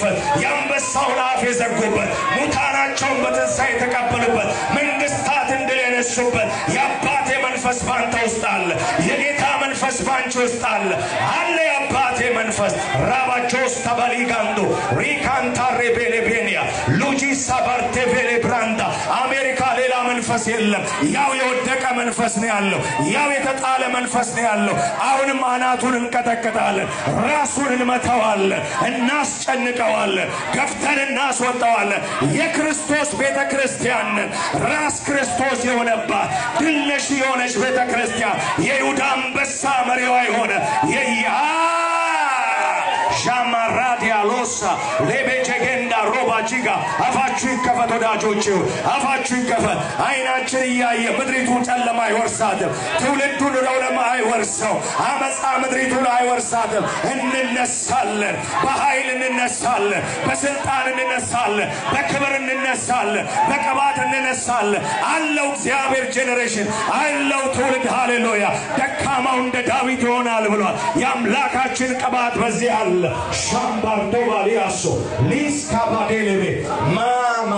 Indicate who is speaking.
Speaker 1: መንፈስ ያንበሳውን አፍ የዘጉበት ሙታናቸውን በትንሣኤ የተቀበሉበት መንግስታት እንድል የነሱበት የአባቴ መንፈስ ባንተ ውስጥ አለ። የጌታ መንፈስ ባንቺ ውስጥ አለ። የአባቴ መንፈስ ራባቾስ ተባሊጋንዶ ሪካንታሬ ቤሌቤኒያ ሉጂ ሳባርቴ ቤሌ ብራንዳ አሜሪካ ሌላ መንፈስ የለም። ያው የወደቀ መንፈስ ነው ያለው። ያው የተጣለ መንፈስ ነው ያለው። አሁንም አናቱን እንቀጠቅጣለን። ራሱን እንመታዋለን። እናስጨንቀዋለን። ገፍተን እናስወጣዋለን። የክርስቶስ ቤተክርስቲያን ራስ ክርስቶስ የሆነባት ድል ነሽ የሆነች ቤተክርስቲያን የይሁዳ አንበሳ መሪዋ የሆነ ሻማራዲያሎሳ ለቤቸገንዳ ሮባጂጋ አፋችሁ ይከፈት ወዳጆች፣ አፋችሁ ይከፈት። አይናችን እያየ ምድሪቱ ጨለማ አይወርሳትም። ትውልዱን ለውለማ አይወርሰው። አመፃ ምድሪቱን አይወርሳትም። እንነሳለን። በኃይል እንነሳለን። በስልጣን እንነሳለን። በክብር እንነሳለን። በቅባት እንነሳለን። አለው እግዚአብሔር ጄኔሬሽን አለው ትውልድ። ሃሌሉያ። ደካማው እንደ ዳዊት ይሆናል ብሏል። የአምላካችን ቅባት በዚህ አለ። ሻምባርዶ ባሊያሶ ሊስካ ባዴሌቤ ማማ